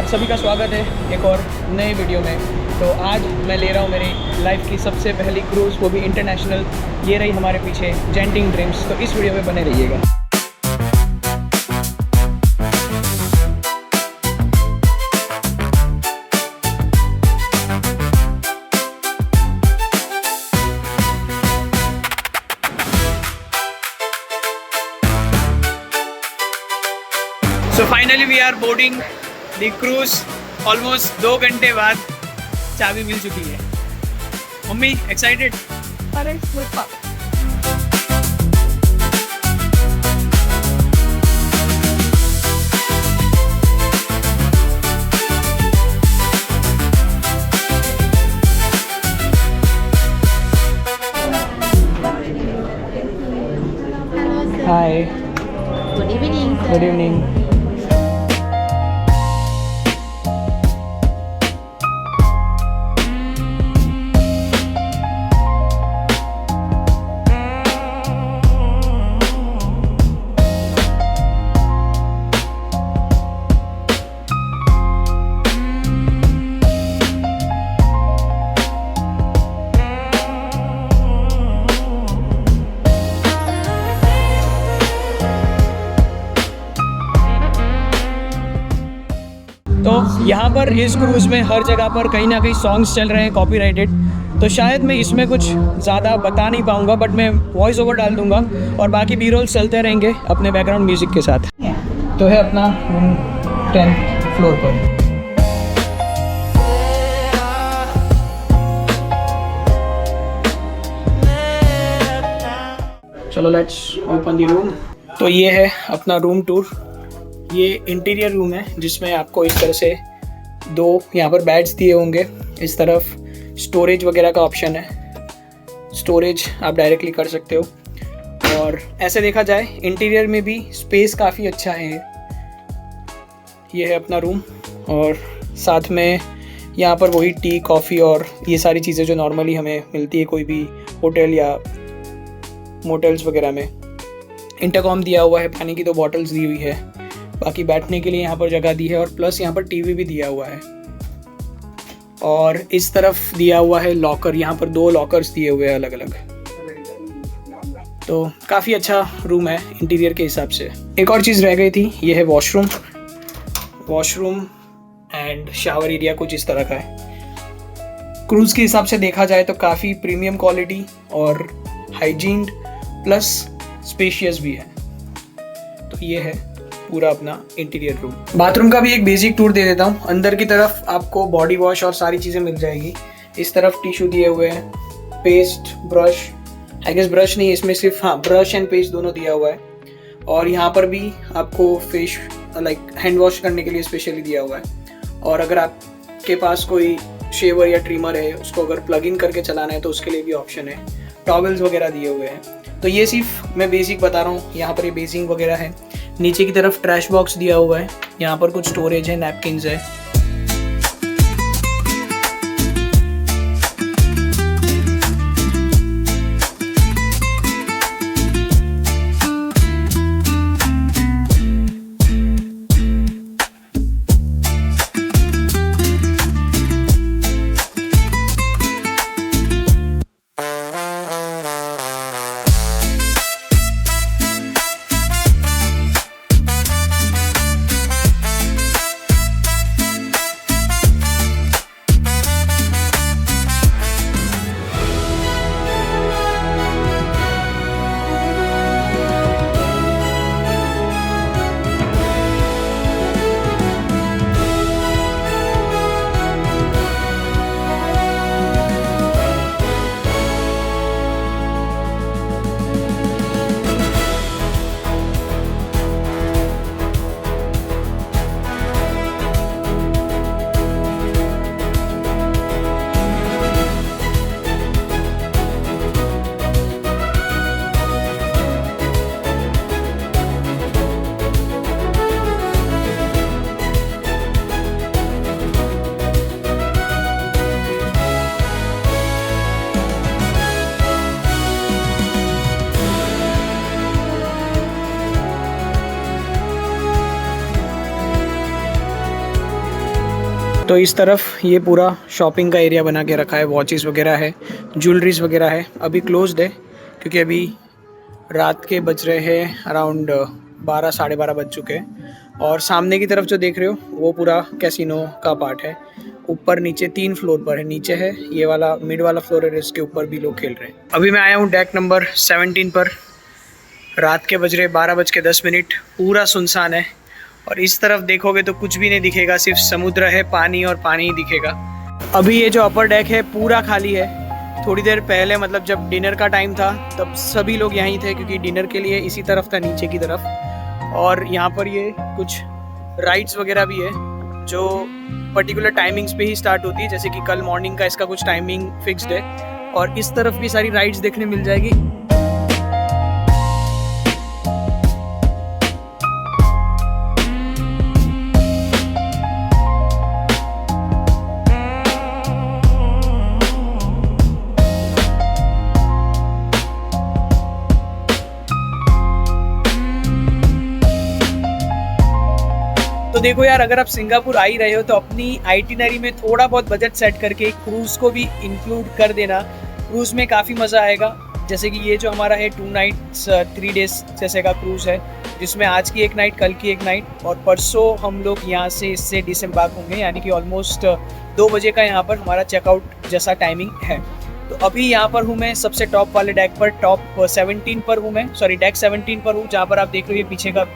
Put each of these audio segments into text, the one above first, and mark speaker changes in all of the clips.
Speaker 1: आप सभी का स्वागत है एक और नए वीडियो में। तो आज मैं ले रहा हूँ मेरी लाइफ की सबसे पहली क्रूज़, वो भी इंटरनेशनल। ये रही हमारे पीछे जेंटिंग ड्रीम्स। तो इस वीडियो में बने रहिएगा। So finally we are boarding the cruise. Almost 2 घंटे बाद चाबी मिल चुकी है। Mummy excited?
Speaker 2: अरे
Speaker 1: हाय,
Speaker 2: गुड इवनिंग।
Speaker 1: Good evening. तो यहाँ पर इस क्रूज़ में हर जगह पर कहीं ना कहीं सॉन्ग्स चल रहे हैं कॉपीराइटेड। तो शायद मैं इसमें कुछ ज़्यादा बता नहीं पाऊँगा, बट मैं वॉइस ओवर डाल दूँगा और बाकी बी रोल चलते रहेंगे अपने बैकग्राउंड म्यूज़िक के साथ। तो है अपना रूम 10th फ्लोर पर। चलो लेट्स ओपन द रूम। तो ये है अपना रूम टूर। ये इंटीरियर रूम है जिसमें आपको इस तरह से 2 यहाँ पर बेड्स दिए होंगे। इस तरफ स्टोरेज वगैरह का ऑप्शन है, स्टोरेज आप डायरेक्टली कर सकते हो। और ऐसे देखा जाए इंटीरियर में भी स्पेस काफ़ी अच्छा है। ये है अपना रूम और साथ में यहाँ पर वही टी, कॉफ़ी और ये सारी चीज़ें जो नॉर्मली हमें मिलती है कोई भी होटल या मोटल्स वगैरह में। इंटरकॉम दिया हुआ है, पानी की 2 बॉटल्स दी हुई है, बाकी बैठने के लिए यहाँ पर जगह दी है और प्लस यहाँ पर टीवी भी दिया हुआ है। और इस तरफ दिया हुआ है लॉकर, यहाँ पर 2 लॉकर्स दिए हुए हैं अलग अलग। तो काफ़ी अच्छा रूम है इंटीरियर के हिसाब से। एक और चीज़ रह गई थी, ये है washroom. Washroom and shower area कुछ इस तरह का है। क्रूज़ के हिसाब से देखा जाए तो काफ़ी प्रीमियम क्वालिटी और हाइजीन प्लस स्पेशियस भी है। तो ये है पूरा अपना इंटीरियर रूम। बाथरूम का भी एक बेसिक टूर दे देता हूँ। अंदर की तरफ आपको बॉडी वॉश और सारी चीज़ें मिल जाएगी। इस तरफ टिश्यू दिए हुए हैं, paste, brush, I guess brush नहीं, इसमें सिर्फ ब्रश एंड पेस्ट दोनों दिया हुआ है। और यहाँ पर भी आपको फेस हैंड वॉश करने के लिए स्पेशली दिया हुआ है। और अगर आपके पास कोई शेवर या ट्रिमर है, उसको अगर प्लग इन करके चलाना है तो उसके लिए भी ऑप्शन है। टॉवल्स वगैरह दिए हुए हैं। तो ये सिर्फ मैं बेसिक बता रहा हूँ। यहाँ पर ये बेसिंग वगैरह है। नीचे की तरफ ट्रैश बॉक्स दिया हुआ है, यहाँ पर कुछ स्टोरेज है, नैपकिन्स है। तो इस तरफ ये पूरा शॉपिंग का एरिया बना के रखा है, वॉचेस वगैरह है, ज्वेलरीज वगैरह है। अभी क्लोज्ड है क्योंकि अभी रात के बज रहे हैं अराउंड 12 साढ़े 12 बज चुके हैं। और सामने की तरफ जो देख रहे हो वो पूरा कैसीनो का पार्ट है। ऊपर नीचे 3 फ्लोर पर है, नीचे है ये वाला मिड वाला फ्लोर है, इसके ऊपर भी लोग खेल रहे हैं। अभी मैं आया हूँ डेक नंबर 17 पर। रात के बज रहे 12:10, पूरा सुनसान है और इस तरफ देखोगे तो कुछ भी नहीं दिखेगा, सिर्फ समुद्र है, पानी और पानी ही दिखेगा। अभी ये जो अपर डेक है पूरा खाली है। थोड़ी देर पहले मतलब जब डिनर का टाइम था तब सभी लोग यहीं थे क्योंकि डिनर के लिए इसी तरफ था, नीचे की तरफ। और यहाँ पर ये कुछ राइड्स वगैरह भी है जो पर्टिकुलर टाइमिंग्स पे ही स्टार्ट होती है, जैसे कि कल मॉर्निंग का इसका कुछ टाइमिंग फिक्स्ड है। और इस तरफ भी सारी राइड्स देखने मिल जाएगी। तो देखो यार, अगर आप सिंगापुर आ ही रहे हो तो अपनी आइटिनरी में थोड़ा बहुत बजट सेट करके क्रूज़ को भी इंक्लूड कर देना। क्रूज़ में काफ़ी मज़ा आएगा। जैसे कि ये जो हमारा है 2 नाइट्स 3 डेज जैसे का क्रूज़ है, जिसमें आज की 1 नाइट, कल की 1 नाइट और परसों हम लोग यहाँ से इससे डिसएम्बार्क होंगे, यानी कि ऑलमोस्ट 2 बजे का यहाँ पर हमारा चेकआउट जैसा टाइमिंग है। तो अभी यहाँ पर हूँ मैं सबसे टॉप वाले डेक पर, टॉप 17 पर हूँ मैं, सॉरी डेक 17 पर हूँ, जहाँ पर आप देख रहे हो ये पीछे का।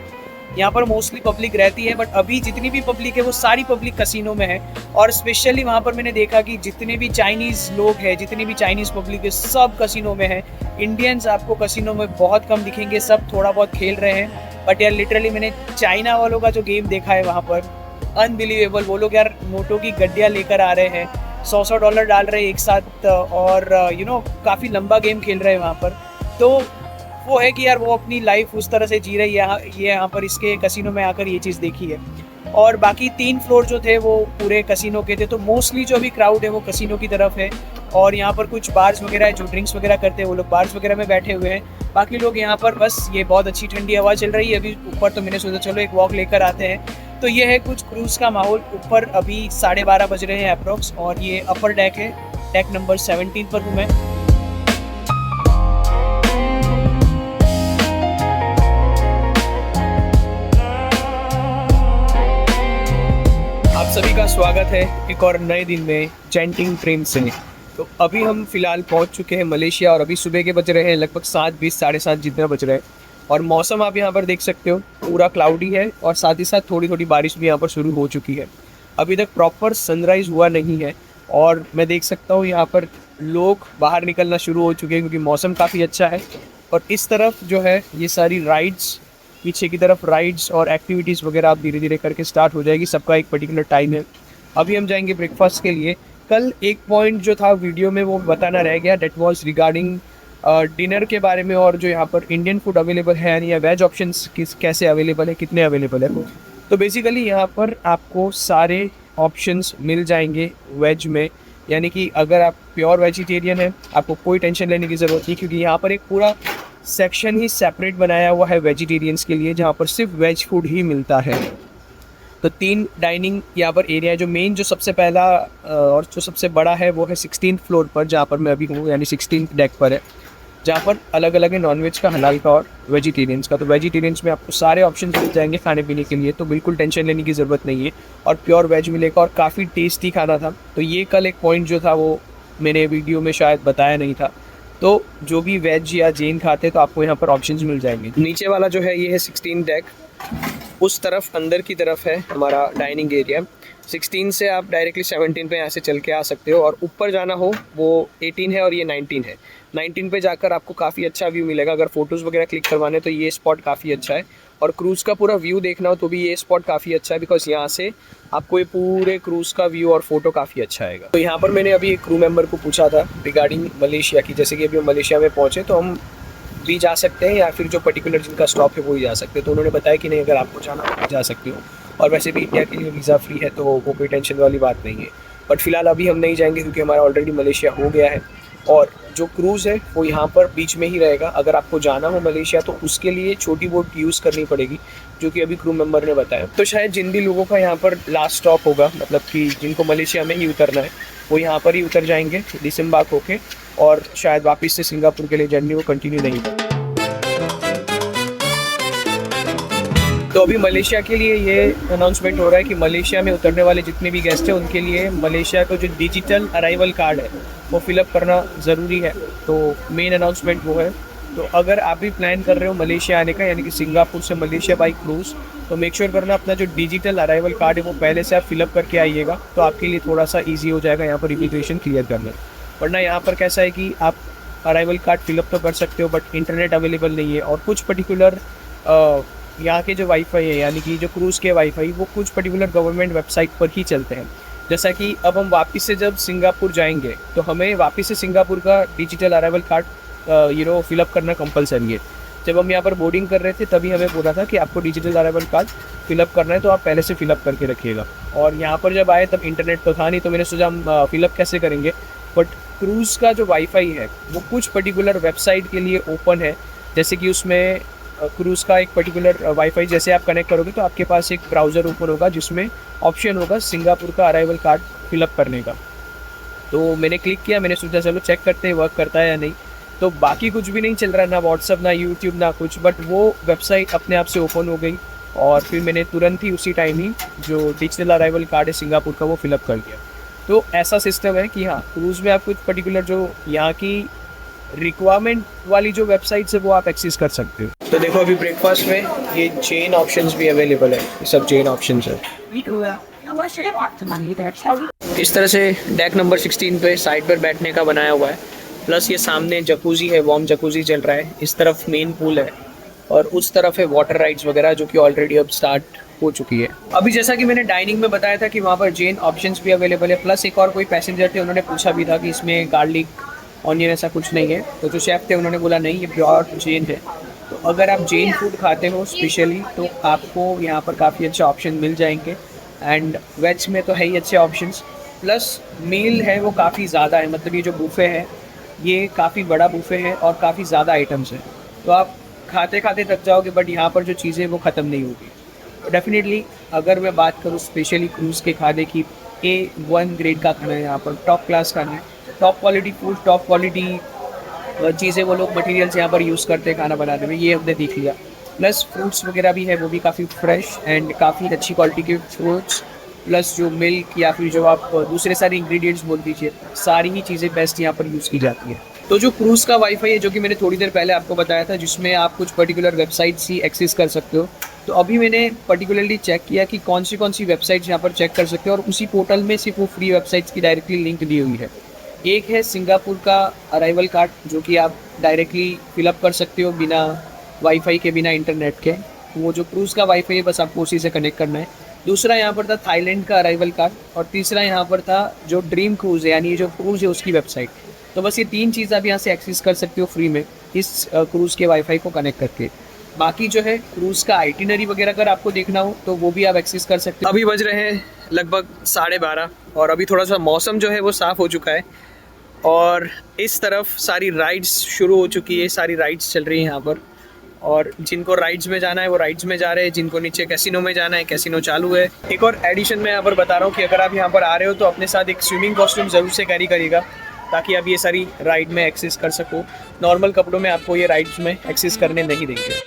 Speaker 1: यहाँ पर मोस्टली पब्लिक रहती है, बट अभी जितनी भी पब्लिक है वो सारी पब्लिक कसिनो में है। और स्पेशली वहाँ पर मैंने देखा कि जितने भी चाइनीज़ लोग हैं, जितनी भी चाइनीज़ पब्लिक है, सब कसिनो में है। इंडियंस आपको कसिनो में बहुत कम दिखेंगे, सब थोड़ा बहुत खेल रहे हैं। बट यार लिटरली मैंने चाइना वालों का जो गेम देखा है वहाँ पर, अनबिलीवेबल। वो लोग यार नोटों की गड्डियाँ लेकर आ रहे हैं, $100 डाल रहे हैं एक साथ, और काफ़ी लंबा गेम खेल रहे हैं वहाँ पर। तो वो है कि यार वो अपनी लाइफ उस तरह से जी रही है। ये यहाँ पर इसके कसिनो में आकर ये चीज़ देखी है। और बाकी 3 फ्लोर जो थे वो पूरे कसिनो के थे, तो मोस्टली जो भी क्राउड है वो कसिनो की तरफ है। और यहाँ पर कुछ बार्स वगैरह है, जो ड्रिंक्स वगैरह करते हैं वो लोग बार्स वगैरह में बैठे हुए हैं। बाकी लोग यहाँ पर बस, ये बहुत अच्छी ठंडी हवा चल रही है अभी ऊपर, तो मैंने सोचा चलो एक वॉक लेकर आते हैं। तो ये है कुछ क्रूज़ का माहौल। ऊपर अभी 12:30 बज रहे हैं अप्रॉक्स, और ये अपर डेक है, डेक नंबर 17 पर हूँ मैं। सभी का स्वागत है एक और नए दिन में जेंटिंग ट्रेन से। तो अभी हम फ़िलहाल पहुंच चुके हैं मलेशिया, और अभी सुबह के बज रहे हैं लगभग 7:20 साढ़े 7 जितना बज रहे हैं। और मौसम आप यहां पर देख सकते हो पूरा क्लाउडी है, और साथ ही साथ थोड़ी थोड़ी बारिश भी यहां पर शुरू हो चुकी है। अभी तक प्रॉपर सनराइज़ हुआ नहीं है, और मैं देख सकता हूँ यहाँ पर लोग बाहर निकलना शुरू हो चुके हैं क्योंकि मौसम काफ़ी अच्छा है। और इस तरफ जो है ये सारी राइड्स, पीछे की तरफ राइड्स और एक्टिविटीज़ वगैरह आप धीरे धीरे करके स्टार्ट हो जाएगी। सबका एक पर्टिकुलर टाइम है। अभी हम जाएंगे ब्रेकफास्ट के लिए। कल एक पॉइंट जो था वीडियो में वो बताना रह गया, डेट वाज रिगार्डिंग डिनर के बारे में, और जो यहाँ पर इंडियन फूड अवेलेबल है यानी या वेज ऑप्शंस कैसे अवेलेबल है, कितने अवेलेबल है। तो बेसिकली यहाँ पर आपको सारे ऑप्शंस मिल जाएंगे वेज में, यानी कि अगर आप प्योर वेजिटेरियन हैं आपको कोई टेंशन लेने की ज़रूरत नहीं, क्योंकि यहाँ पर एक पूरा सेक्शन ही सेपरेट बनाया हुआ है वेजिटेरियंस के लिए, जहाँ पर सिर्फ वेज फूड ही मिलता है। तो 3 डाइनिंग यहाँ पर एरिया है। जो मेन, जो सबसे पहला और जो सबसे बड़ा है वो है 16th फ्लोर पर, जहाँ पर मैं अभी हूँ, यानी 16th डेक पर है, जहाँ पर अलग अलग है नॉनवेज का, हलाल का और वेजिटेरियंस का। तो वेजिटेरियंस में आपको सारे ऑप्शन मिल जाएंगे खाने पीने के लिए, तो बिल्कुल टेंशन लेने की ज़रूरत नहीं है। और प्योर वेज मिलेगा और काफ़ी टेस्टी खाना था। तो ये कल एक पॉइंट जो था वो मैंने वीडियो में शायद बताया नहीं था। तो जो भी वेज या जैन खाते तो आपको यहाँ पर ऑप्शंस मिल जाएंगे। नीचे वाला जो है ये है 16 डेक, उस तरफ अंदर की तरफ है हमारा डाइनिंग एरिया। 16 से आप डायरेक्टली 17 पे यहाँ से चल के आ सकते हो, और ऊपर जाना हो वो 18 है और ये 19 है। 19 पे जाकर आपको काफ़ी अच्छा व्यू मिलेगा। अगर फ़ोटोज़ वगैरह क्लिक करवाने तो ये स्पॉट काफ़ी अच्छा है, और क्रूज़ का पूरा व्यू देखना हो तो भी ये स्पॉट काफ़ी अच्छा है, बिकॉज यहाँ से आपको ये पूरे क्रूज़ का व्यू और फोटो काफ़ी अच्छा आएगा। तो यहाँ पर मैंने अभी एक क्रू मेंबर को पूछा था रिगार्डिंग मलेशिया की, जैसे कि अभी हम मलेशिया में पहुँचे तो हम भी जा सकते हैं या फिर जो पर्टिकुलर जिनका स्टॉप है वो ही जा सकते हैं। तो उन्होंने बताया कि नहीं, अगर आपको जाना हो जा सकते हो, और वैसे भी इंडिया के लिए वीज़ा फ्री है तो वो कोई टेंशन वाली बात नहीं है। बट फिलहाल अभी हम नहीं जाएंगे क्योंकि हमारा ऑलरेडी मलेशिया हो गया है, और जो क्रूज़ है वो यहाँ पर बीच में ही रहेगा। अगर आपको जाना हो मलेशिया तो उसके लिए छोटी बोट यूज़ करनी पड़ेगी, जो कि अभी क्रू मेंबर ने बताया। तो शायद जिन भी लोगों का यहाँ पर लास्ट स्टॉप होगा, मतलब कि जिनको मलेशिया में ही उतरना है, वो यहाँ पर ही उतर जाएंगे डिसम्बार्क होके, और शायद वापस से सिंगापुर के लिए जर्नी वो कंटिन्यू नहीं करेंगे। तो अभी मलेशिया के लिए ये अनाउंसमेंट हो रहा है कि मलेशिया में उतरने वाले जितने भी गेस्ट हैं उनके लिए मलेशिया का जो डिजिटल अराइवल कार्ड है वो फिलअप करना ज़रूरी है। तो मेन अनाउंसमेंट वो है। तो अगर आप भी प्लान कर रहे हो मलेशिया आने का, यानी कि सिंगापुर से मलेशिया बाई क्रूज़, तो मेक श्योर करना अपना जो डिजिटल अराइवल कार्ड है वो पहले से आप फिलअप करके आइएगा, तो आपके लिए थोड़ा सा ईजी हो जाएगा यहाँ पर इमिग्रेशन क्लियर करना। वरना यहाँ पर कैसा है कि आप अराइवल कार्ड फिलअप तो कर सकते हो बट इंटरनेट अवेलेबल नहीं है, और कुछ पर्टिकुलर यहाँ के जो वाईफाई है, यानी कि जो क्रूज़ के वाईफाई, वो कुछ पर्टिकुलर गवर्नमेंट वेबसाइट पर ही चलते हैं। जैसा कि अब हम वापस से जब सिंगापुर जाएंगे तो हमें वापस से सिंगापुर का डिजिटल अराइवल कार्ड फिलअप करना कंपलसरी है। जब हम यहाँ पर बोर्डिंग कर रहे थे तभी हमें बोला था कि आपको डिजिटल अराइवल कार्ड फिलअप करना है, तो आप पहले से फिलअप करके रखिएगा। और यहाँ पर जब आए तब इंटरनेट तो था नहीं, तो मैंने सोचा हम फिलअप कैसे करेंगे। बट क्रूज़ का जो वाईफाई है वो कुछ पर्टिकुलर वेबसाइट के लिए ओपन है, जैसे कि उसमें क्रूज़ का एक पर्टिकुलर वाईफाई जैसे आप कनेक्ट करोगे तो आपके पास एक ब्राउज़र ओपन होगा जिसमें ऑप्शन होगा सिंगापुर का अराइवल कार्ड फिलअप करने का। तो मैंने क्लिक किया, मैंने सोचा चलो चेक करते हैं वर्क करता है या नहीं। तो बाकी कुछ भी नहीं चल रहा, ना व्हाट्सअप ना यूट्यूब ना कुछ, बट वो वेबसाइट अपने आप से ओपन हो गई और फिर मैंने तुरंत ही उसी टाइम ही जो डिजिटल अराइवल कार्ड है सिंगापुर का वो फिलअप कर दिया। तो ऐसा सिस्टम है कि हाँ, क्रूज़ में आप कुछ पर्टिकुलर जो यहाँ की रिक्वायरमेंट वाली जो वेबसाइट्स है वो आप एक्सेस कर सकते हो। तो देखो अभी ब्रेकफास्ट में ये चेन ऑप्शंस भी अवेलेबल है, ये सब चेन ऑप्शंस है। इस तरह से डेक नंबर 16 पे साइड पर बैठने का बनाया हुआ है, प्लस ये सामने जकूजी है, वार्म जकूजी चल रहा है। इस तरफ मेन पूल है और उस तरफ है वाटर राइड्स वगैरह, जो कि ऑलरेडी अब स्टार्ट हो चुकी है। अभी जैसा कि मैंने डाइनिंग में बताया था कि वहाँ पर चेन ऑप्शंस भी अवेलेबल है, प्लस एक और कोई पैसेंजर थे, उन्होंने पूछा भी था कि इसमें गार्लिक ऑनियन ऐसा कुछ नहीं है, तो जो शेफ़ थे उन्होंने बोला नहीं, ये प्योर जैन है। तो अगर आप जैन फूड खाते हो स्पेशली तो आपको यहाँ पर काफ़ी अच्छे ऑप्शन मिल जाएंगे। एंड वेज में तो है ही अच्छे ऑप्शंस, प्लस मील है वो काफ़ी ज़्यादा है, मतलब ये जो बुफ़े है ये काफ़ी बड़ा बुफ़े है और काफ़ी ज़्यादा आइटम्स हैं, तो आप खाते खाते थक जाओगे, बट यहाँ पर जो चीज़ें वो ख़त्म नहीं होगी। तो डेफिनेटली अगर मैं बात करूँ स्पेशली क्रूज़ के खाने की, A1 ग्रेड का खाना है, यहाँ पर टॉप क्लास खाना है, top quality food, top quality चीज़ें वो लोग मटेरियल्स यहाँ पर यूज़ करते हैं खाना बनाने में, ये हमने देख लिया। प्लस फ्रूट्स वगैरह भी है, वो भी काफ़ी फ्रेश एंड काफ़ी अच्छी क्वालिटी के फ्रूट्स, प्लस जो मिल्क या फिर जो आप दूसरे सारे इंग्रेडिएंट्स बोल दीजिए, सारी ही चीज़ें बेस्ट यहाँ पर यूज़ की जाती है। तो जो क्रूज़ का वाईफाई है, जो कि मैंने थोड़ी देर पहले आपको बताया था, जिसमें आप कुछ पर्टिकुलर वेबसाइट्स ही एक्सेस कर सकते हो, तो अभी मैंने पर्टिकुलरली चेक किया कि कौन सी वेबसाइट्स यहाँ पर चेक कर सकते हो, और उसी पोर्टल में सिर्फ वो फ्री वेबसाइट्स की डायरेक्टली लिंक दी हुई है। एक है सिंगापुर का अराइवल कार्ड, जो कि आप डायरेक्टली फिलअप कर सकते हो बिना वाईफाई के, बिना इंटरनेट के। वो जो क्रूज़ का वाईफाई है बस आपको उसी से कनेक्ट करना है। दूसरा यहाँ पर था थाईलैंड का अराइवल कार्ड, और तीसरा यहाँ पर था जो ड्रीम क्रूज़ है, यानी ये जो क्रूज़ है उसकी वेबसाइट। तो बस ये 3 चीज़ आप यहाँ से एक्सेस कर सकते हो फ्री में इस क्रूज़ के वाईफाई को कनेक्ट करके। बाकी जो है क्रूज़ का आइटिनरी वगैरह अगर आपको देखना हो तो वो भी आप एक्सेस कर सकते हो। अभी बज रहे हैं लगभग 12:30 और अभी थोड़ा सा मौसम जो है वो साफ़ हो चुका है, और इस तरफ सारी राइड्स शुरू हो चुकी है, सारी राइड्स चल रही हैं यहाँ पर, और जिनको राइड्स में जाना है वो राइड्स में जा रहे हैं, जिनको नीचे कैसीनो में जाना है कैसीनो चालू है। एक और एडिशन में यहाँ पर बता रहा हूँ कि अगर आप यहाँ पर आ रहे हो तो अपने साथ एक स्विमिंग कॉस्ट्यूम ज़रूर से कैरी करिएगा, ताकि आप ये सारी राइड में एक्सेस कर सको। नॉर्मल कपड़ों में आपको ये राइड्स में एक्सेस करने नहीं देंगे।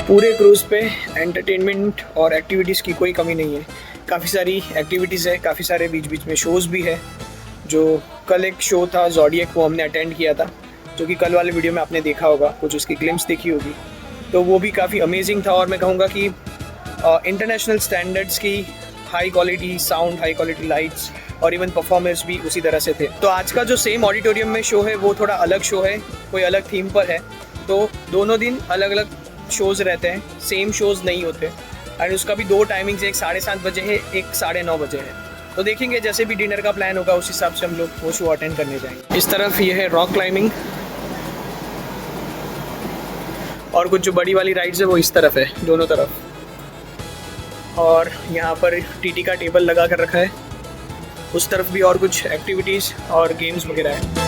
Speaker 1: पूरे क्रूज़ पे एंटरटेनमेंट और एक्टिविटीज़ की कोई कमी नहीं है, काफ़ी सारी एक्टिविटीज़ है, काफ़ी सारे बीच बीच में शोज़ भी है। जो कल एक शो था ज़ोडिएक, वो हमने अटेंड किया था, जो कि कल वाले वीडियो में आपने देखा होगा, कुछ उसकी ग्लिम्स देखी होगी, तो वो भी काफ़ी अमेजिंग था। और मैं कहूँगा कि इंटरनेशनल स्टैंडर्ड्स की high quality sound, high quality lights और इवन परफॉर्मेंस भी उसी तरह से थे। तो आज का जो सेम ऑडिटोरियम में शो है वो थोड़ा अलग शो है, कोई अलग थीम पर है, तो दोनों दिन अलग अलग शोज़ रहते हैं, सेम शोज़ नहीं होते। एंड उसका भी 2 टाइमिंग्स, एक 7:30 बजे है, एक 9:30 बजे है। तो देखेंगे जैसे भी डिनर का प्लान होगा उस हिसाब से हम लोग वो शो अटेंड करने जाएंगे। इस तरफ ये है रॉक क्लाइंबिंग, और कुछ जो बड़ी वाली राइड्स है वो इस तरफ है, दोनों तरफ। और यहाँ पर टीटी का टेबल लगा कर रखा है, उस तरफ भी और कुछ एक्टिविटीज़ और गेम्स वगैरह है।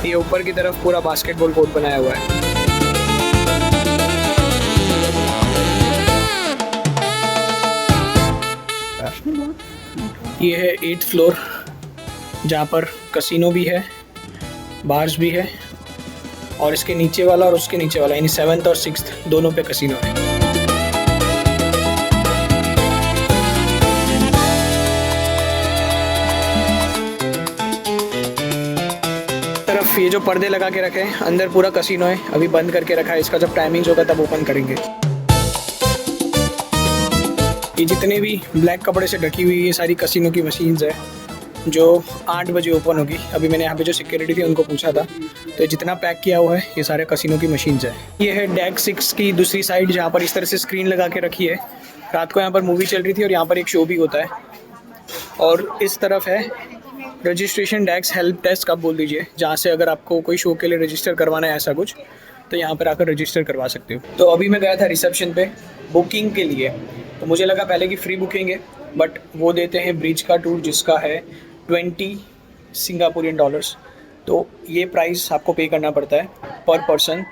Speaker 1: ये ऊपर की तरफ पूरा बास्केटबॉल कोर्ट बनाया हुआ है। ये है 8th फ्लोर, जहाँ पर कसिनो भी है, बार्स भी है, और इसके नीचे वाला और उसके नीचे वाला यानी 7th और 6th दोनों पे कसिनो है। तरफ ये जो पर्दे लगा के रखे हैं, अंदर पूरा कसिनो है, अभी बंद करके रखा है, इसका जब टाइमिंग्स होगा तब ओपन करेंगे। ये जितने भी ब्लैक कपड़े से ढकी हुई ये सारी कसिनो की मशीन्स है, जो 8 बजे ओपन होगी। अभी मैंने यहाँ पे जो सिक्योरिटी थी उनको पूछा था, तो ये जितना पैक किया हुआ है ये सारे कसिनो की मशीन्स है। ये है डेक 6 की दूसरी साइड, जहाँ पर इस तरह से स्क्रीन लगा के रखी है। रात को यहाँ पर मूवी चल रही थी और यहाँ पर एक शो भी होता है। और इस तरफ है रजिस्ट्रेशन डेस्क, हेल्प डेस्क आप बोल दीजिए, जहाँ से अगर आपको कोई शो के लिए रजिस्टर करवाना है ऐसा कुछ, तो यहाँ पर आकर रजिस्टर करवा सकते हो। तो अभी मैं गया था रिसेप्शन पे बुकिंग के लिए, तो मुझे लगा पहले कि फ्री बुकिंग है, बट वो देते हैं ब्रिज का टूर जिसका है 20 सिंगापुरियन डॉलर्स। तो ये प्राइस आपको पे करना पड़ता है पर पर्सन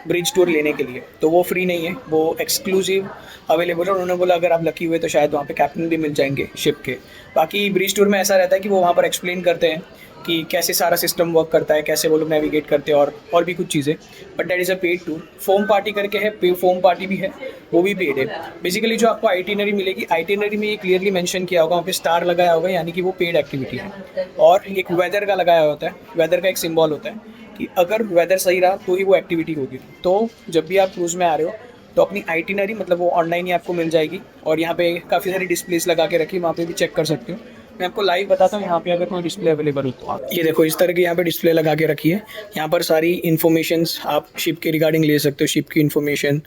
Speaker 1: ब्रिज टूर लेने के लिए। तो वो फ्री नहीं है, वो एक्सक्लूसिव अवेलेबल है। उन्होंने बोला अगर आप लकी हुए तो शायद वहाँ पे कैप्टन भी मिल जाएंगे शिप के। बाकी ब्रिज टूर में ऐसा रहता है कि वो वहाँ पर एक्सप्लेन करते हैं कि कैसे सारा सिस्टम वर्क करता है, कैसे वो लोग नेविगेट करते हैं और भी कुछ चीज़ें। But that is a paid tour. Foam party करके है, फोम पार्टी भी है, वो भी पेड है। बेसिकली जो आपको आइटिनरी मिलेगी, आइटिनरी में ये क्लियरली मेंशन किया होगा, वहाँ पे स्टार लगाया होगा, यानी कि वो पेड एक्टिविटी है। और एक वेदर का लगाया होता है, वेदर का एक सिंबल होता है कि अगर वेदर सही रहा तो ही वो एक्टिविटी होगी। तो जब भी आप क्रूज़ में आ रहे हो तो अपनी आइटिनरी मतलब वो ऑनलाइन ही आपको मिल जाएगी। और यहाँ पे काफ़ी सारी डिस्प्लेस लगा के रखी, वहाँ पे भी चेक कर सकते हो। मैं आपको लाइव बताता हूँ यहाँ पे अगर कोई डिस्प्ले अवेलेबल हो तो। ये देखो इस तरह की यहाँ पे डिस्प्ले लगा के रखी है। यहाँ पर सारी इन्फॉर्मेशंस आप शिप के रिगार्डिंग ले सकते हो, शिप की इन्फॉर्मेशन।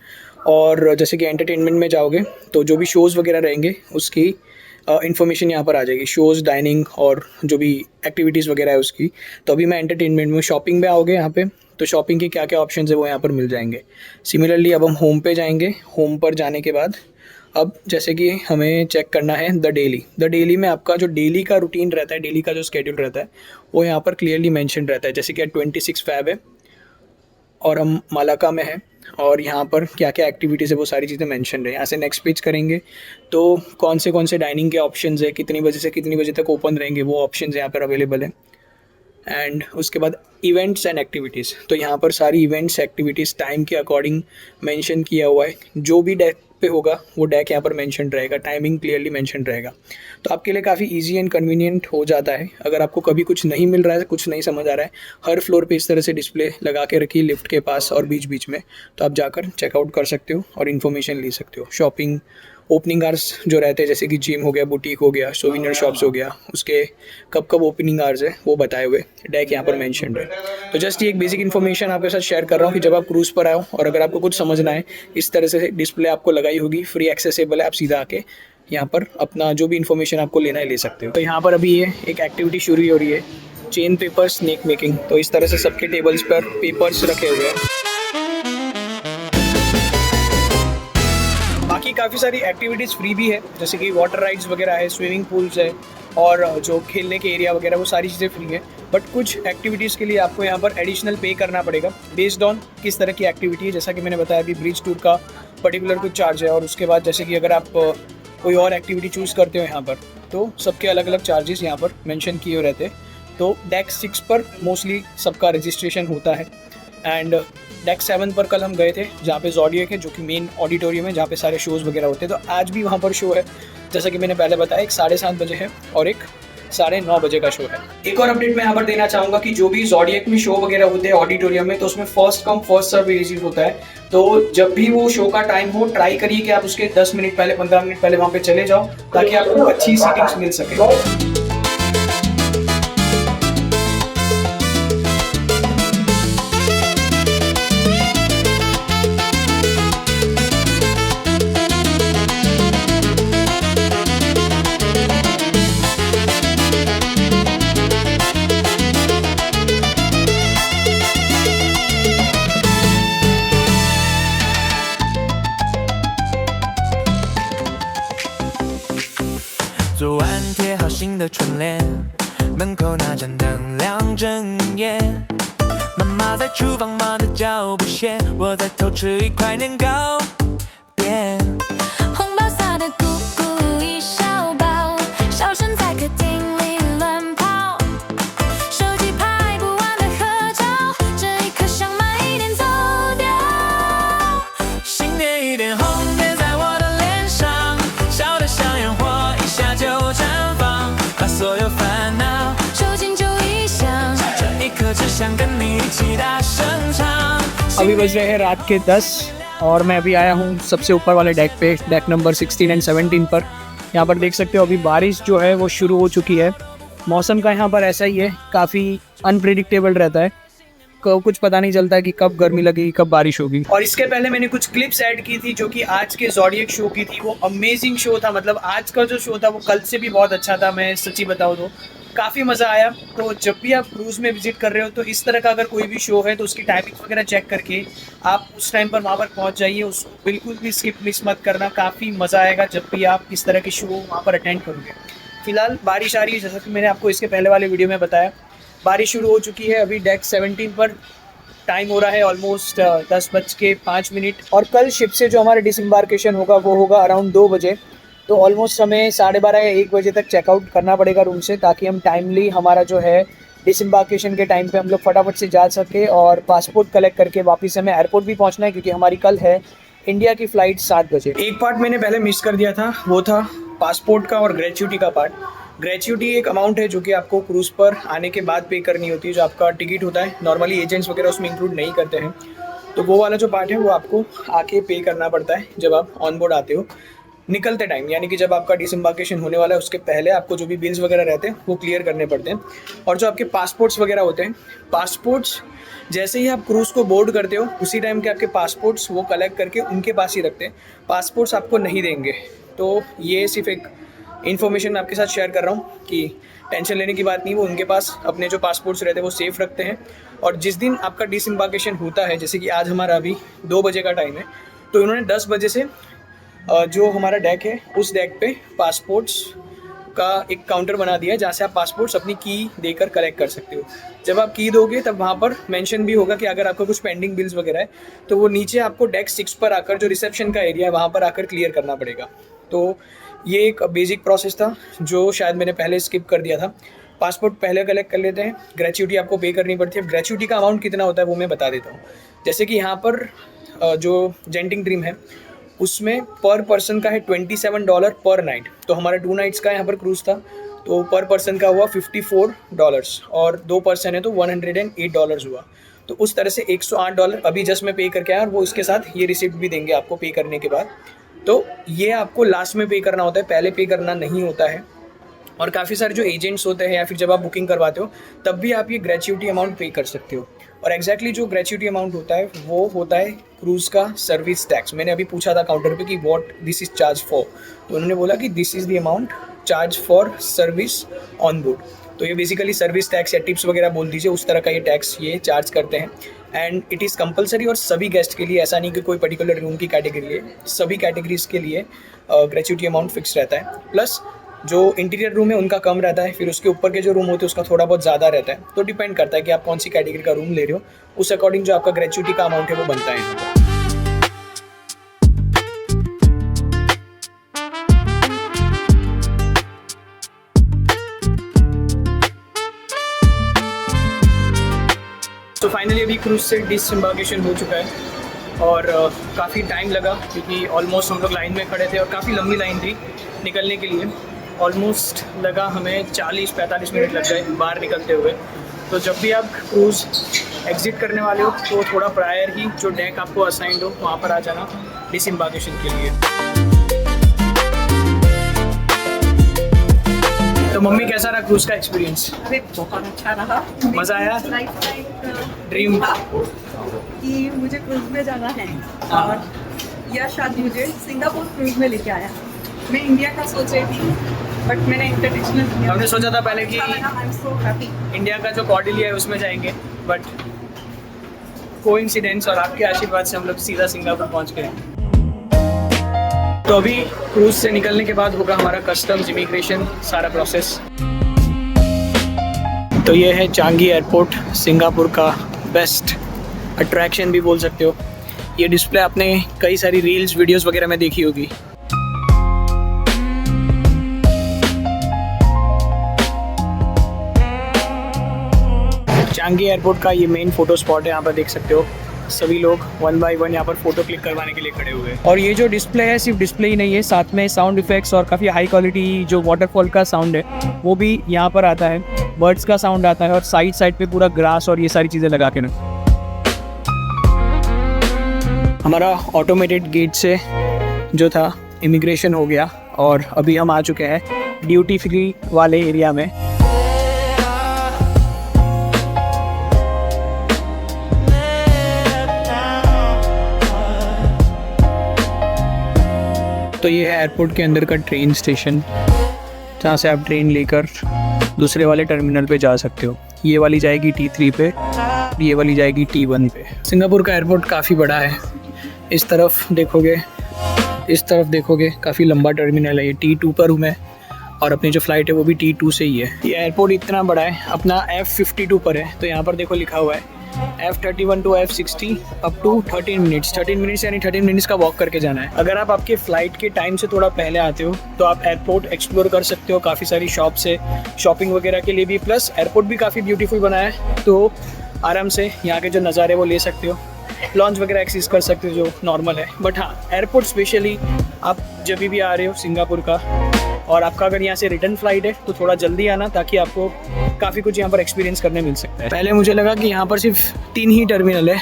Speaker 1: और जैसे कि एंटरटेनमेंट में जाओगे तो जो भी शोज़ वगैरह रहेंगे उसकी इन्फॉर्मेशन यहाँ पर आ जाएगी, शोज़, डाइनिंग और जो भी एक्टिविटीज़ वगैरह है उसकी। तो अभी मैं एंटरटेनमेंट में, शॉपिंग में आओगे यहाँ पे तो शॉपिंग के क्या क्या ऑप्शंस है वो यहाँ पर मिल जाएंगे। सिमिलरली अब हम होम पे जाएंगे। होम पर जाने के बाद अब जैसे कि हमें चेक करना है द डेली में आपका जो डेली का रूटीन रहता है, डेली का जो स्केड्यूल रहता है वो यहाँ पर क्लियरली मेंशन रहता है। जैसे कि 26 फ़ैब है और हम मालाका में हैं और यहाँ पर क्या क्या एक्टिविटीज़ है वो सारी चीज़ें मेंशन है। यहाँ से नेक्स्ट पेज करेंगे तो कौन से डाइनिंग के ऑप्शंस है, कितनी बजे से कितनी बजे तक ओपन रहेंगे, वो ऑप्शंस यहाँ पर अवेलेबल है। एंड उसके बाद इवेंट्स एंड एक्टिविटीज़, तो यहाँ पर सारी इवेंट्स एक्टिविटीज़ टाइम के अकॉर्डिंग मेंशन किया हुआ है। जो भी डेक पे होगा वो डेक यहाँ पर मेंशन रहेगा, टाइमिंग क्लियरली मेंशन रहेगा। तो आपके लिए काफ़ी इजी एंड कन्वीनियंट हो जाता है। अगर आपको कभी कुछ नहीं मिल रहा है, कुछ नहीं समझ आ रहा है, हर फ्लोर पे इस तरह से डिस्प्ले लगा के रखी लिफ्ट के पास और बीच बीच में, तो आप जाकर चेकआउट कर सकते हो और इन्फॉर्मेशन ले सकते हो। शॉपिंग ओपनिंग आवर्स जो रहते हैं, जैसे कि जिम हो गया, बुटीक हो गया, सोविनियर शॉप्स हो गया, उसके कब ओपनिंग आवर्स है वो बताए हुए डेक यहाँ पर मेंशन है। तो जस्ट ये एक बेसिक इन्फॉर्मेशन आपके साथ शेयर कर रहा हूँ कि जब आप क्रूज़ पर आओ और अगर आपको कुछ समझना है, इस तरह से डिस्प्ले आपको लगाई होगी, फ्री एक्सेसिबल है, आप सीधा आके यहाँ पर अपना जो भी इन्फॉर्मेशन आपको लेना है ले सकते हो। तो यहाँ पर अभी ये एक एक्टिविटी शुरू हो रही है, चेन पेपर स्नेक मेकिंग। तो इस तरह से सबके टेबल्स पर पेपर्स रखे हुए हैं। बाकी काफ़ी सारी एक्टिविटीज़ फ्री भी है, जैसे कि वाटर राइड्स वगैरह है, स्विमिंग पूल्स है और जो खेलने के एरिया वगैरह वो सारी चीज़ें फ्री है। बट कुछ एक्टिविटीज़ के लिए आपको यहाँ पर एडिशनल पे करना पड़ेगा बेस्ड ऑन किस तरह की एक्टिविटी है। जैसा कि मैंने बताया अभी ब्रिज टूर का पर्टिकुलर कुछ चार्ज है और उसके बाद जैसे कि अगर आप कोई और एक्टिविटी चूज़ करते हो यहाँ पर तो सबके अलग अलग चार्जेस यहाँ पर मेंशन किए रहते हैं। तो डेक 6 पर मोस्टली सबका रजिस्ट्रेशन होता है एंड डेक 7 पर कल हम गए थे जहाँ पे ज़ोडिएक है, जो कि मेन ऑडिटोरियम है जहाँ पे सारे शोज़ वगैरह होते हैं। तो आज भी वहाँ पर शो है, जैसा कि मैंने पहले बताया, एक 7:30 बजे है और एक 9:30 बजे का शो है। एक और अपडेट मैं यहाँ पर देना चाहूँगा कि जो भी ज़ोडिएक में शो वगैरह होते हैं ऑडिटोरियम में, तो उसमें first come first serve basis होता है। तो जब भी वो शो का टाइम हो, ट्राई करिए कि आप उसके 10 मिनट पहले, 15 मिनट पहले वहाँ पे चले जाओ ताकि आपको अच्छी सीटिंग्स मिल सके।
Speaker 3: 新的春联，门口那盏灯亮整夜。妈妈在厨房忙得脚不歇，我在偷吃一块年糕边。红包撒得鼓鼓一小包，笑声在客厅里乱跑。手机拍不完的合照，这一刻想慢一点走掉。新年一点红点在我的脸上，笑得像烟火，一下就绽放，把所有烦恼收进旧衣箱。这一刻只想跟你一起大声唱。
Speaker 1: अभी बज रहे हैं रात के 10 और मैं अभी आया हूँ सबसे ऊपर वाले डेक पे, डेक नंबर 16 एंड 17 पर। यहाँ पर देख सकते हो अभी बारिश जो है वो शुरू हो चुकी है। मौसम का यहाँ पर ऐसा ही है, काफ़ी अनप्रिडिक्टेबल रहता है, कुछ पता नहीं चलता कि कब गर्मी लगेगी कब बारिश होगी। और इसके पहले मैंने कुछ क्लिप्स ऐड की थी जो कि आज के ज़ोडिएक शो की थी। वो अमेजिंग शो था, मतलब आज का जो शो था वो कल से भी बहुत अच्छा था, मैं सच्ची बताऊँ तो काफ़ी मज़ा आया। तो जब भी आप क्रूज़ में विजिट कर रहे हो तो इस तरह का अगर कोई भी शो है तो उसकी टाइमिंग वगैरह चेक करके आप उस टाइम पर वहाँ पर पहुँच जाइए, उसको बिल्कुल भी स्किप मिस मत करना। काफ़ी मज़ा आएगा जब भी आप इस तरह के शो वहाँ पर अटेंड करोगे। फिलहाल बारिश आ रही है, जैसा कि मैंने आपको इसके पहले वाले वीडियो में बताया, बारिश शुरू हो चुकी है। अभी डेक 17 पर टाइम हो रहा है ऑलमोस्ट 10:05 और कल शिप से जो हमारा डिसम्बार्केशन होगा वो होगा अराउंड 2 बजे। तो ऑलमोस्ट हमें 12:30 या 1 बजे तक चेकआउट करना पड़ेगा रूम से, ताकि हम टाइमली हमारा जो है डिसम्बार्केशन के टाइम पे हम लोग फटाफट से जा सके और पासपोर्ट कलेक्ट करके वापस हमें एयरपोर्ट भी पहुंचना है, क्योंकि हमारी कल है इंडिया की फ़्लाइट 7 बजे। एक पार्ट मैंने पहले मिस कर दिया था, वो था पासपोर्ट का और ग्रेच्युटी का पार्ट। ग्रेच्युटी एक अमाउंट है जो कि आपको क्रूज़ पर आने के बाद पे करनी होती है, जो आपका टिकट होता है। नॉर्मली एजेंट्स वगैरह उसमें इंक्लूड नहीं करते हैं, तो वो वाला जो पार्ट है वो आपको आके पे करना पड़ता है जब आप ऑन बोर्ड आते हो निकलते टाइम, यानी कि जब आपका डिसम्बार्केशन होने वाला है उसके पहले आपको जो भी बिल्स वगैरह रहते हैं वो क्लियर करने पड़ते हैं। और जो आपके पासपोर्ट्स वगैरह होते हैं, पासपोर्ट्स जैसे ही आप क्रूज़ को बोर्ड करते हो उसी टाइम के आपके पासपोर्ट्स वो कलेक्ट करके उनके पास ही रखते हैं, पासपोर्ट्स आपको नहीं देंगे। तो ये सिर्फ एक इन्फॉर्मेशन आपके साथ शेयर कर रहा हूँ कि टेंशन लेने की बात नहीं, वो उनके पास अपने जो पासपोर्ट्स रहते हैं वो सेफ़ रखते हैं। और जिस दिन आपका डिसम्बार्केशन होता है, जैसे कि आज हमारा अभी 2 बजे का टाइम है, तो इन्होंने 10 बजे से जो हमारा डेक है उस डेक पे पासपोर्ट्स का एक काउंटर बना दिया है, जहाँ से आप पासपोर्ट्स अपनी की देकर कलेक्ट कर सकते हो। जब आप की दोगे तब वहाँ पर मेंशन भी होगा कि अगर आपका कुछ पेंडिंग बिल्स वगैरह है तो वो नीचे आपको डेक 6 पर आकर, जो रिसेप्शन का एरिया है वहाँ पर आकर क्लियर करना पड़ेगा। तो ये एक बेसिक प्रोसेस था जो शायद मैंने पहले स्किप कर दिया था। पासपोर्ट पहले कलेक्ट कर लेते हैं, ग्रेच्युटी आपको पे करनी पड़ती है। अब ग्रेच्युटी का अमाउंट कितना होता है वो मैं बता देता हूँ। जैसे कि यहाँ पर जो जेंटिंग ड्रीम है उसमें पर पर्सन का है $27 पर नाइट। तो हमारा 2 नाइट्स का यहाँ पर क्रूज़ था, तो पर पर्सन का हुआ $54 और 2 पर्सन है तो $108 हुआ। तो उस तरह से $108 अभी जस्ट मैं पे करके आया, और वो इसके साथ ये रिसिप्ट भी देंगे आपको पे करने के बाद। तो ये आपको लास्ट में पे करना होता है, पहले पे करना नहीं होता है। और काफ़ी सारे जो एजेंट्स होते हैं या फिर जब आप बुकिंग करवाते हो तब भी आप ये ग्रेच्युटी अमाउंट पे कर सकते हो। और एग्जैक्टली जो ग्रेच्युटी अमाउंट होता है वो होता है क्रूज़ का सर्विस टैक्स। मैंने अभी पूछा था काउंटर पे कि what this is charge for, तो उन्होंने बोला कि this is the amount charge for service on board. तो ये बेसिकली सर्विस टैक्स या टिप्स वगैरह बोल दीजिए, उस तरह का ये टैक्स ये चार्ज करते हैं। एंड इट इज़ कंपलसरी और सभी गेस्ट के लिए, ऐसा नहीं कि कोई पर्टिकुलर रूम की कैटेगरी है, सभी कैटेगरीज़ के लिए ग्रेच्युटी अमाउंट फिक्स रहता है। प्लस जो इंटीरियर रूम है उनका कम रहता है, फिर उसके ऊपर के जो रूम होते हैं उसका थोड़ा बहुत ज़्यादा रहता है। तो डिपेंड करता है कि आप कौन सी कैटेगरी का रूम ले रहे हो, उस अकॉर्डिंग जो आपका ग्रेच्युटी का अमाउंट है वो बनता है। तो फाइनली अभी क्रूज़ से डिसम्बार्केशन हो चुका है और काफ़ी टाइम लगा, क्योंकि ऑलमोस्ट हम लोग लाइन में खड़े थे और काफ़ी लंबी लाइन थी निकलने के लिए। ऑलमोस्ट लगा हमें 40-45 मिनट लग गए बाहर निकलते हुए। तो जब भी आप क्रूज़ एग्ज़िट करने वाले हो तो थोड़ा प्रायर ही जो डेक आपको असाइंड हो वहाँ पर आ जाना डिसम्बार्केशन के लिए। तो मम्मी कैसा रहा क्रूज़ का एक्सपीरियंस?
Speaker 2: अरे बहुत अच्छा रहा,
Speaker 1: मज़ा आया? ड्रीम
Speaker 2: कि मुझे क्रूज में जाना है और यश आज मुझे सिंगापुर क्रूज में लेके आया। मैं इंडिया का सोच रही थी बट मैंने इंटरनेशनल किया।
Speaker 1: हमने सोचा था पहले कि
Speaker 2: I am so happy
Speaker 1: India का जो कॉर्डिलिया है उसमें जाएंगे, बट कोइंसिडेंस और आपके आशीर्वाद से हम लोग सीधा सिंगापुर पहुंच गए। तो अभी क्रूज से निकलने के बाद होगा हमारा कस्टम्स, इमिग्रेशन, सारा प्रोसेस। तो ये है चांगी एयरपोर्ट, सिंगापुर का बेस्ट अट्रैक्शन भी बोल सकते हो। ये डिस्प्ले आपने कई सारी रील्स, वीडियोस वगैरह में देखी होगी। चांगी एयरपोर्ट का ये मेन फोटो स्पॉट है, यहाँ पर देख सकते हो सभी लोग 1 बाय 1 यहाँ पर फोटो क्लिक करवाने के लिए खड़े हुए हैं। और ये जो डिस्प्ले है सिर्फ डिस्प्ले ही नहीं है, साथ में साउंड इफेक्ट्स और काफ़ी हाई क्वालिटी जो वाटरफॉल का साउंड है वो भी यहाँ पर आता है, बर्ड्स का साउंड आता है और साइड पे पूरा ग्रास और ये सारी चीज़ें लगा के ना। हमारा ऑटोमेटेड गेट से जो था इमिग्रेशन हो गया और अभी हम आ चुके हैं ड्यूटी फ्री वाले एरिया में। तो ये है एयरपोर्ट के अंदर का ट्रेन स्टेशन, जहाँ से आप ट्रेन लेकर दूसरे वाले टर्मिनल पे जा सकते हो। ये वाली जाएगी T3 पे, ये वाली जाएगी T1 पे। सिंगापुर का एयरपोर्ट काफ़ी बड़ा है। इस तरफ देखोगे काफ़ी लंबा टर्मिनल है। ये T2 पर हूँ मैं और अपनी जो फ़्लाइट है वो भी T2 से ही है। ये एयरपोर्ट इतना बड़ा है, अपना F52 पर है। तो यहाँ पर देखो लिखा हुआ है F31 to F60 up to 13 minutes यानी 13 मिनट्स का वॉक करके जाना है। अगर आप आपके फ़्लाइट के टाइम से थोड़ा पहले आते हो तो आप एयरपोर्ट एक्सप्लोर कर सकते हो काफ़ी सारी शॉप से, शॉपिंग वगैरह के लिए भी। प्लस एयरपोर्ट भी काफ़ी ब्यूटीफुल बना है, तो आराम से यहाँ के जो नज़ारे वो ले सकते हो। लॉन्च वगैरह एक्सेस कर सकते हो जो नॉर्मल है। बट हाँ, एयरपोर्ट स्पेशली आप जब भी आ रहे हो सिंगापुर का और आपका अगर यहाँ से रिटर्न फ्लाइट है तो थोड़ा जल्दी आना, ताकि आपको काफ़ी कुछ यहाँ पर एक्सपीरियंस करने मिल सकता है। पहले मुझे लगा कि यहाँ पर सिर्फ 3 ही टर्मिनल है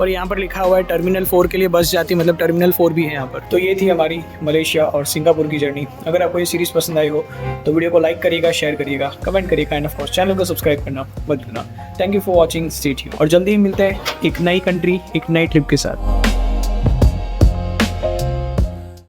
Speaker 1: और यहाँ पर लिखा हुआ है टर्मिनल 4 के लिए बस जाती है, मतलब टर्मिनल 4 भी है यहाँ पर। तो ये थी हमारी मलेशिया और सिंगापुर की जर्नी। अगर आपको ये सीरीज़ पसंद आई हो तो वीडियो को लाइक करिएगा, शेयर करिएगा, कमेंट करिएगा एंड ऑफ कोर्स चैनल को सब्सक्राइब करना मत भूलना। Thank you for watching, stay tuned और जल्दी ही मिलते हैं एक नई कंट्री, एक नई ट्रिप के साथ।